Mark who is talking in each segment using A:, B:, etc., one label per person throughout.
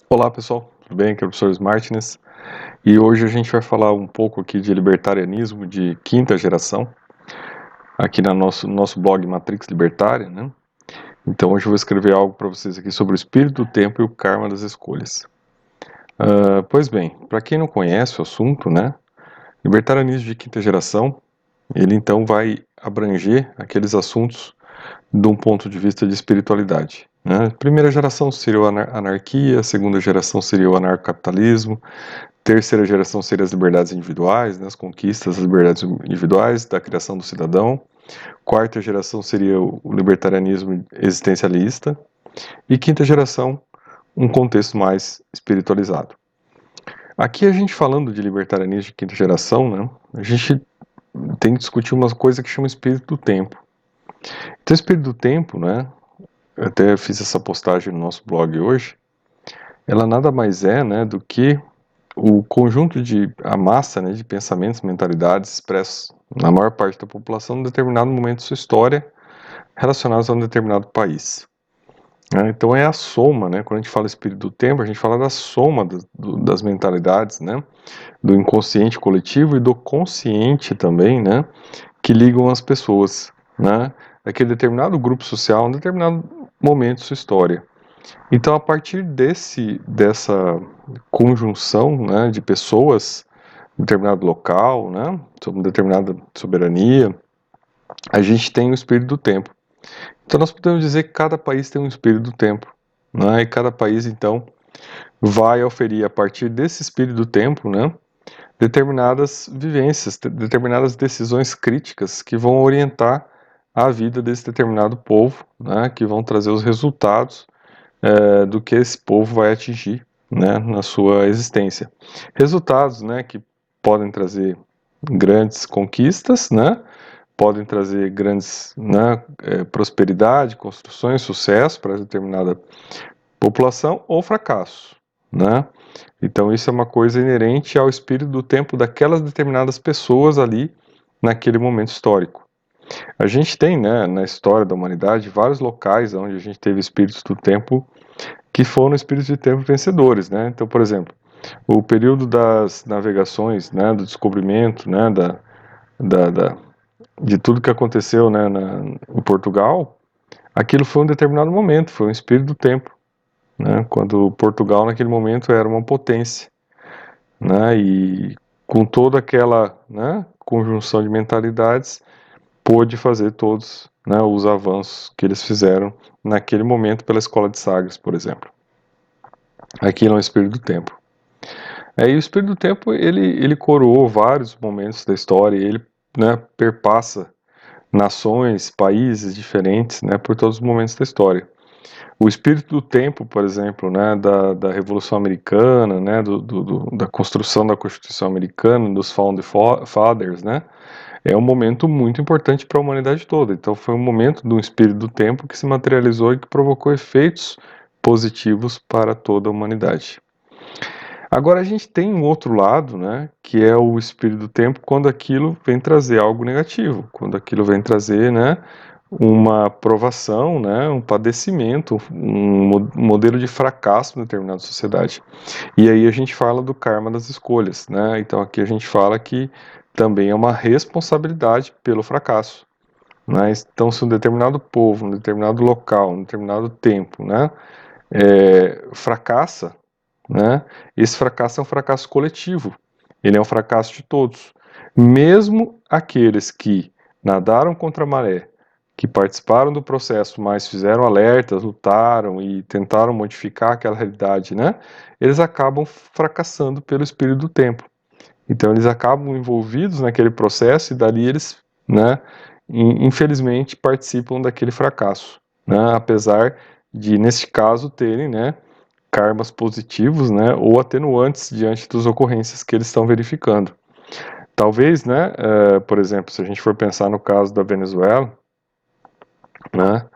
A: Olá pessoal, tudo bem? Aqui é o professor Martinez e hoje a gente vai falar um pouco aqui de libertarianismo de quinta geração, aqui no nosso blog Matrix Libertária, né? Então hoje eu vou escrever algo para vocês aqui sobre o espírito do tempo e o karma das escolhas. Pois bem, para quem não conhece o assunto, né? Libertarianismo de quinta geração, ele então vai abranger aqueles assuntos de um ponto de vista de espiritualidade. Né? Primeira geração seria a anarquia, segunda geração seria o anarcocapitalismo, terceira geração seria as liberdades individuais, né, as conquistas, as liberdades individuais da criação do cidadão. Quarta geração seria o libertarianismo existencialista. E quinta geração, um contexto mais espiritualizado. Aqui a gente falando de libertarianismo de quinta geração, né, a gente tem que discutir uma coisa que chama espírito do tempo. Então, espírito do tempo, né, eu até fiz essa postagem no nosso blog hoje, ela nada mais é, né, do que o conjunto a massa, né, de pensamentos, mentalidades expressos na maior parte da população em um determinado momento de sua história relacionados a um determinado país. Né? Então é a soma, né, quando a gente fala espírito do tempo, a gente fala da soma das mentalidades, né, do inconsciente coletivo e do consciente também, né, que ligam as pessoas, né, daquele determinado grupo social, em um determinado momento de sua história. Então, a partir dessa conjunção, né, de pessoas em determinado local, né, sob uma determinada soberania, a gente tem o espírito do tempo. Então, nós podemos dizer que cada país tem um espírito do tempo, né, e cada país, então, vai oferir, a partir desse espírito do tempo, né, determinadas vivências, determinadas decisões críticas que vão orientar a vida desse determinado povo, né, que vão trazer os resultados do que esse povo vai atingir, né, na sua existência. Resultados, né, que podem trazer grandes conquistas, né, podem trazer grandes, né, prosperidade, construções, sucesso para determinada população ou fracasso, né. Então isso é uma coisa inerente ao espírito do tempo daquelas determinadas pessoas ali naquele momento histórico. A gente tem, né, na história da humanidade vários locais onde a gente teve espíritos do tempo que foram espíritos de tempo vencedores, né? Então, por exemplo, o período das navegações, né, do descobrimento, né, da, da, de tudo que aconteceu, né, em Portugal, aquilo foi um determinado momento, foi um espírito do tempo, né? Quando Portugal naquele momento era uma potência, né? E com toda aquela, né, conjunção de mentalidades, pôde fazer todos, né, os avanços que eles fizeram naquele momento pela Escola de Sagres, por exemplo. Aquilo é um espírito do tempo. E o espírito do tempo, ele coroou vários momentos da história, ele, né, perpassa nações, países diferentes, né, por todos os momentos da história. O espírito do tempo, por exemplo, né, da Revolução Americana, né, da construção da Constituição Americana, dos Founding Fathers, né, é um momento muito importante para a humanidade toda. Então foi um momento de um espírito do tempo que se materializou e que provocou efeitos positivos para toda a humanidade. Agora a gente tem um outro lado, né, que é o espírito do tempo quando aquilo vem trazer algo negativo, quando aquilo vem trazer, né, uma provação, né, um padecimento, um modelo de fracasso em determinada sociedade. E aí a gente fala do karma das escolhas, né? Então aqui a gente fala que também é uma responsabilidade pelo fracasso, né? Então se um determinado povo, um determinado local, um determinado tempo, né, fracassa, né? Esse fracasso é um fracasso coletivo, ele é um fracasso de todos. Mesmo aqueles que nadaram contra a maré, que participaram do processo, mas fizeram alertas, lutaram e tentaram modificar aquela realidade, né? Eles acabam fracassando pelo espírito do tempo. Então eles acabam envolvidos naquele processo e dali eles, né, infelizmente participam daquele fracasso, né? Apesar de nesse caso terem, né, karmas positivos, né, ou atenuantes diante das ocorrências que eles estão verificando. Talvez, né, por exemplo, se a gente for pensar no caso da Venezuela, né,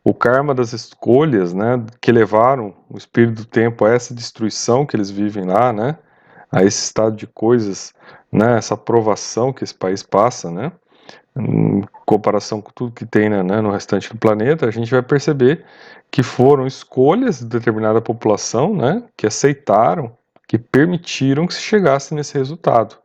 A: o karma das escolhas, né, que levaram o espírito do tempo a essa destruição que eles vivem lá, né, a esse estado de coisas, né, essa provação que esse país passa, né, em comparação com tudo que tem, né, no restante do planeta, a gente vai perceber que foram escolhas de determinada população, né, que aceitaram, que permitiram que se chegasse nesse resultado.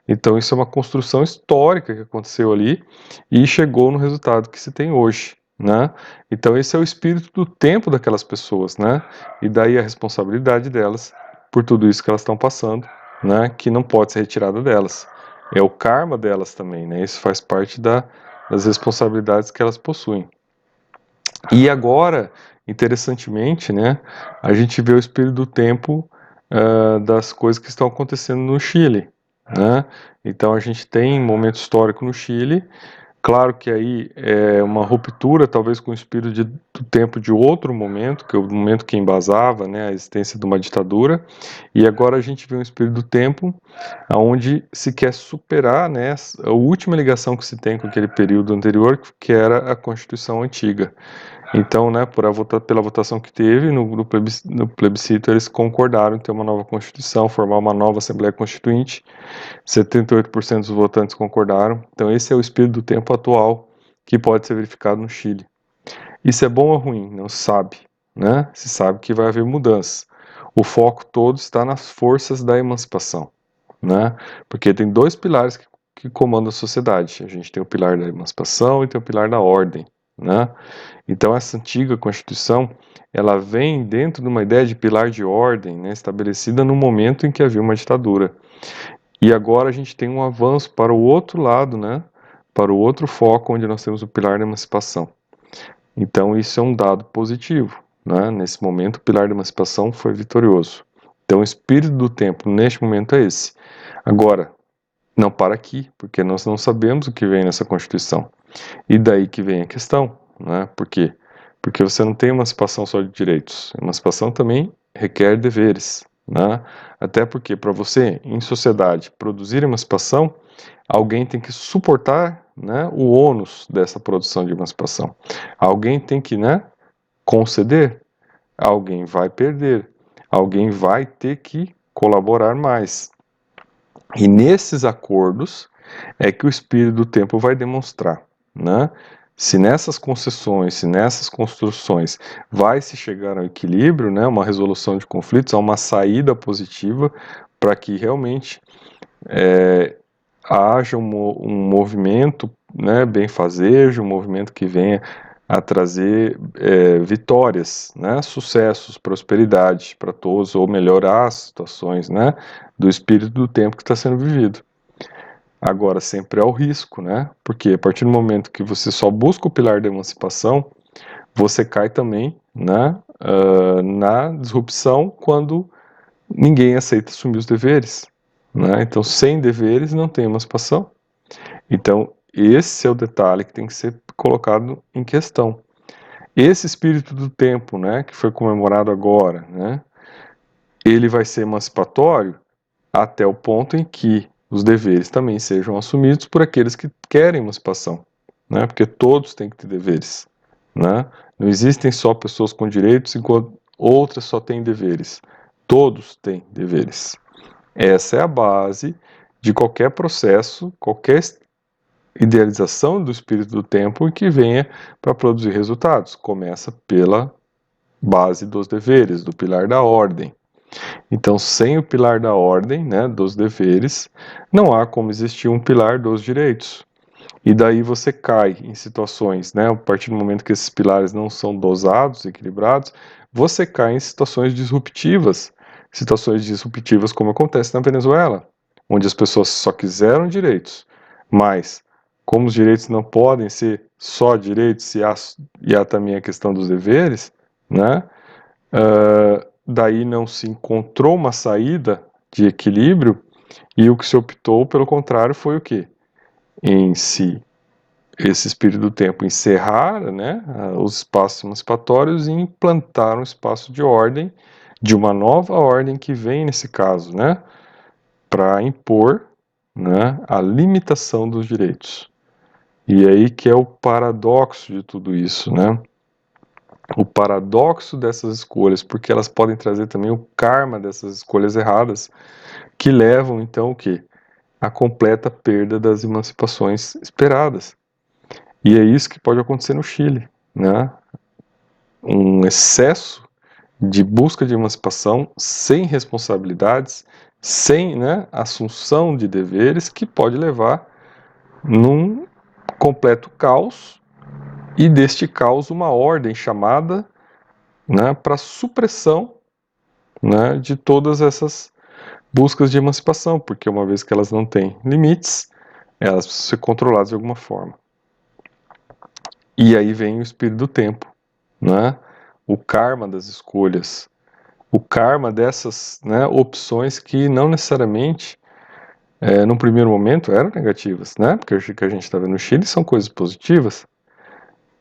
A: Então isso é uma construção histórica que aconteceu ali e chegou no resultado que se tem hoje, né? Então esse é o espírito do tempo daquelas pessoas, né? E daí a responsabilidade delas por tudo isso que elas estão passando, né? Que não pode ser retirada delas. É o karma delas também, né? Isso faz parte das responsabilidades que elas possuem. E agora, interessantemente, né? A gente vê o espírito do tempo das coisas que estão acontecendo no Chile, né? Então a gente tem um momento histórico no Chile, claro que aí é uma ruptura talvez com o espírito do tempo de outro momento, que é o momento que embasava, né, a existência de uma ditadura, e agora a gente vê um espírito do tempo onde se quer superar, né, a última ligação que se tem com aquele período anterior, que era a Constituição antiga. Então, né, pela votação que teve no plebiscito, eles concordaram em ter uma nova Constituição, formar uma nova Assembleia Constituinte. 78% dos votantes concordaram. Então, esse é o espírito do tempo atual que pode ser verificado no Chile. Isso é bom ou ruim? Não se sabe, né? Se sabe que vai haver mudança. O foco todo está nas forças da emancipação, né? Porque tem dois pilares que comandam a sociedade. A gente tem o pilar da emancipação e tem o pilar da ordem, né? Então essa antiga Constituição, ela vem dentro de uma ideia de pilar de ordem, né, estabelecida no momento em que havia uma ditadura. E agora a gente tem um avanço para o outro lado, né, para o outro foco, onde nós temos o pilar da emancipação. Então isso é um dado positivo, né? Nesse momento o pilar da emancipação foi vitorioso. Então o espírito do tempo neste momento é esse. Agora, não para aqui, porque nós não sabemos o que vem nessa Constituição. E daí que vem a questão, né? Por quê? Porque você não tem emancipação só de direitos. Emancipação também requer deveres, né? Até porque para você, em sociedade, produzir emancipação, alguém tem que suportar, né, o ônus dessa produção de emancipação. Alguém tem que, né, conceder, alguém vai perder, alguém vai ter que colaborar mais. E nesses acordos é que o espírito do tempo vai demonstrar, né? Se nessas concessões, se nessas construções vai se chegar ao equilíbrio, né, uma resolução de conflitos, a uma saída positiva para que realmente haja um movimento, né, benfazejo, um movimento que venha a trazer vitórias, né, sucessos, prosperidade para todos, ou melhorar as situações, né, do espírito do tempo que está sendo vivido. Agora, sempre é o risco, né? Porque a partir do momento que você só busca o pilar da emancipação, você cai também, né, na disrupção quando ninguém aceita assumir os deveres, né? Então, sem deveres não tem emancipação. Então, esse é o detalhe que tem que ser colocado em questão. Esse espírito do tempo, né, que foi comemorado agora, né, ele vai ser emancipatório até o ponto em que os deveres também sejam assumidos por aqueles que querem emancipação, né? Porque todos têm que ter deveres, né? Não existem só pessoas com direitos enquanto outras só têm deveres. Todos têm deveres. Essa é a base de qualquer processo, qualquer idealização do espírito do tempo que venha para produzir resultados. Começa pela base dos deveres, do pilar da ordem. Então, sem o pilar da ordem, né, dos deveres, não há como existir um pilar dos direitos. E daí você cai em situações, né, a partir do momento que esses pilares não são dosados, equilibrados, você cai em situações disruptivas como acontece na Venezuela, onde as pessoas só quiseram direitos, mas como os direitos não podem ser só direitos e há também a questão dos deveres, né, daí não se encontrou uma saída de equilíbrio e o que se optou, pelo contrário, foi o quê? Em si, esse espírito do tempo encerrar, né, os espaços emancipatórios e implantar um espaço de ordem, de uma nova ordem que vem nesse caso, né, para impor, né, a limitação dos direitos. E aí que é o paradoxo de tudo isso, né? O paradoxo dessas escolhas, porque elas podem trazer também o karma dessas escolhas erradas, que levam então o quê? a completa perda das emancipações esperadas. E é isso que pode acontecer no Chile, né? Um excesso de busca de emancipação sem responsabilidades, sem, né, assunção de deveres, que pode levar num completo caos, e deste caos uma ordem chamada, né, para supressão, né, de todas essas buscas de emancipação, porque uma vez que elas não têm limites, elas precisam ser controladas de alguma forma. E aí vem o espírito do tempo, né? O karma das escolhas, o karma dessas, né, opções que não necessariamente, no primeiro momento, eram negativas, né? Porque o que a gente está vendo no Chile são coisas positivas,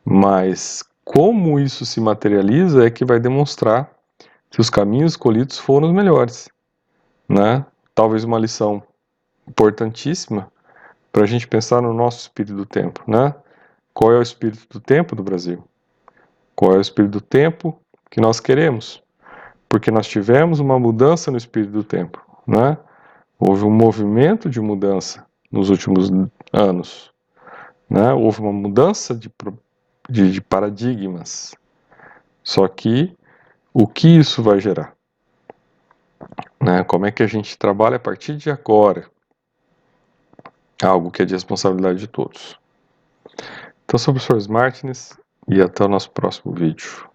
A: mas como isso se materializa é que vai demonstrar se os caminhos escolhidos foram os melhores, né? Talvez uma lição importantíssima para a gente pensar no nosso espírito do tempo, né? Qual é o espírito do tempo do Brasil? Qual é o espírito do tempo que nós queremos? Porque nós tivemos uma mudança no espírito do tempo, né? Houve um movimento de mudança nos últimos anos, né? Houve uma mudança de paradigmas. Só que o que isso vai gerar? Né? Como é que a gente trabalha a partir de agora? Algo que é de responsabilidade de todos. Então, sou o professor Martins e até o nosso próximo vídeo.